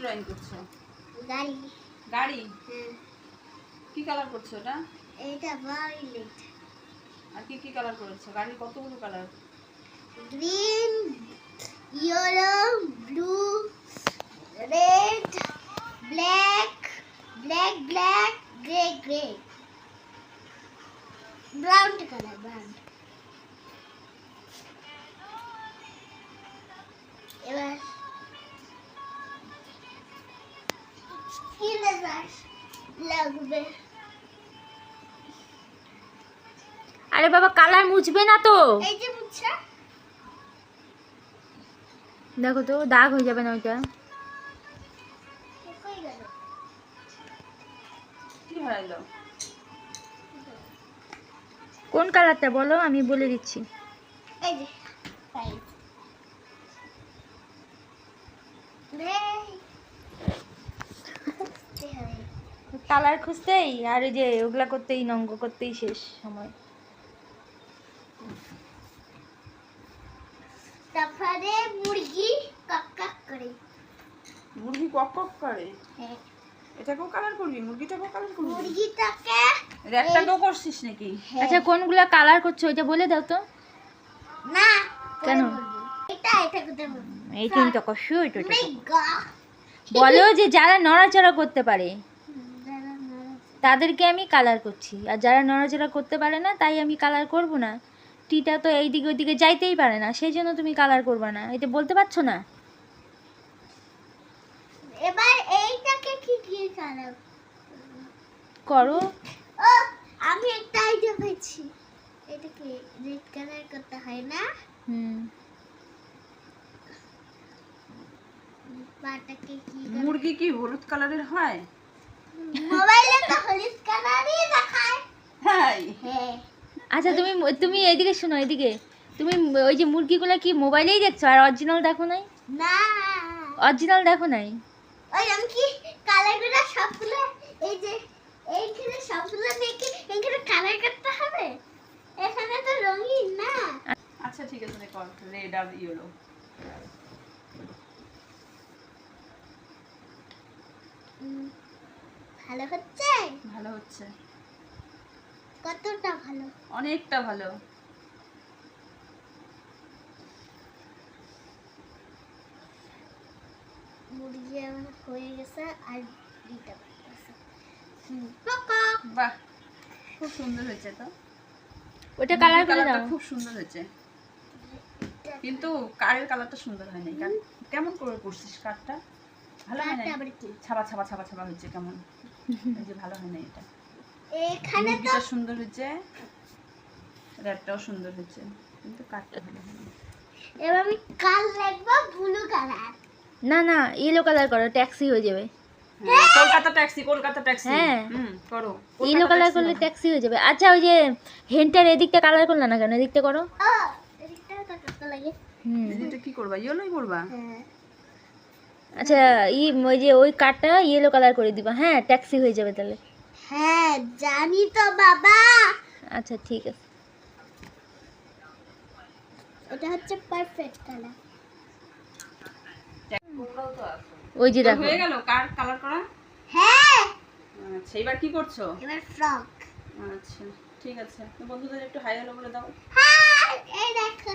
Drawing করছো? গাড়ি। গাড়ি? হ্যাঁ। কি কালার করছো এটা? এটা ভায়োলেট। আর কি কি কালার করেছো? গাড়ির কতগুলো colour? Green, yellow, blue, red, black, black, grey, grey, brown colour, brown. এবার কি লাগবে? আরে বাবা, কালার মুছবে না তো? এই যে মুছা। দেখো তো, দাগ হয়ে যাবে না ওইটা। কই গেল? কি হারাইলো? কোন কালারটা বলো, আমি বলে দিচ্ছি। এই যে সাইজ। কালার খুঁজতেই আর ওই যে ওগুলা করতেই, নঙ্গ করতেই শেষ সময়। তারপরে মুরগি কক কক করে। মুরগি কক কক করে? হ্যাঁ। এটাকেও কালার করবি? মুরগিটাকেও কালার করবি? মুরগিটাকে রেডটাকেও করছিস নাকি? আচ্ছা, কোনগুলা কালার করছো ওইটা বলে দাও তো। না। কেন? এটা করতে বলবো। এই তুমি তো কষ্ট ওইটা মেগা। বলো যে যারা নড়াচড়া করতে পারে তাদেরকে আমি কালার করছি, আর যারা নড়াচড়া করতে পারে না তাই আমি কালার করব না। টিটা তো এইদিকে ওইদিকে যাইতেই পারে না, সেই জন্য তুমি কালার করবে না। এটা বলতে পারছো না? এবার এইটাকে কি কি কালার করো। ও, আমি একটা আইডিয়া পেয়েছি। এটাকে রেড কালার করতে হয় না? পাটাকে কি মুরগি কি হলুদ কালারের হয়? মোবাইলে তো হলুদ কালারই দেখায়। হাই। হ্যাঁ। আচ্ছা, তুমি তুমি এইদিকে শোনো, এইদিকে। তুমি ওই যে মুরগিগুলো কি মোবাইলেই দেখছো আর অরিজিনাল দেখো নাই? না, অরিজিনাল দেখো নাই? ওই আমি কি কালারগুলো সবগুলো এই যে এইখানে সবগুলো দেখি এখানে কালার করতে হবে? এখানে তো রঙিন না। আচ্ছা ঠিক আছে, কর রেড আর ইয়েলো। ভালো হচ্ছে? ভালো হচ্ছে। কতটা ভালো? অনেকটা ভালো। মুরগি আমার হয়ে গেছে আর দুইটা বাকি আছে। বাহ, খুব সুন্দর হয়েছে তো। ওটা কালার করে কালারটা দাও। খুব সুন্দর হয়েছে, কিন্তু কারের কালারটা সুন্দর হয় নাই। কেমন করে করছিস কারটা? ভালো হয় নাই? ছাবা ছাবা ছাবা ছাবা হয়েছে কেমন? এই যে ভালো হয় নাই এটা। এখানে তো মুরগিটা সুন্দর হয়েছে, রেডটাও সুন্দর হয়েছে, কিন্তু কারটা ভালো হয় নাই। এবার আমি কাল লাগবো ব্লু কালার। না না, ইয়েলো কালার করো, ট্যাক্সি হয়ে যাবে। Kolkata taxi, Kolkata taxi. হ্যাঁ, করো। ইয়েলো কালার করলে ট্যাক্সি হয়ে যাবে। আচ্ছা, ওই যে হেনটার এদিকটা কালার করলে না কেন? এদিকটা করো। ও, এদিকটাও তো করতে লাগে। এটা কি করবা? ইয়েলোই করবা? হ্যাঁ। আচ্ছা, ওই যে ওই কারটা ইয়েলো কালার করে দিবা। হ্যাঁ, ট্যাক্সি হয়ে যাবে তাহলে। হ্যাঁ, জানি তো বাবা। আচ্ছা ঠিক আছে। এটা হচ্ছে পারফেক্ট কালার। ওই যে দেখো, হয়ে গেল কার কালার করা? হ্যাঁ। আচ্ছা, এবার কি করছো? এবার ফ্রক। আচ্ছা ঠিক আছে, বন্ধুদের একটু হাই হ্যালো বলে দাও। হাই, এই দেখো।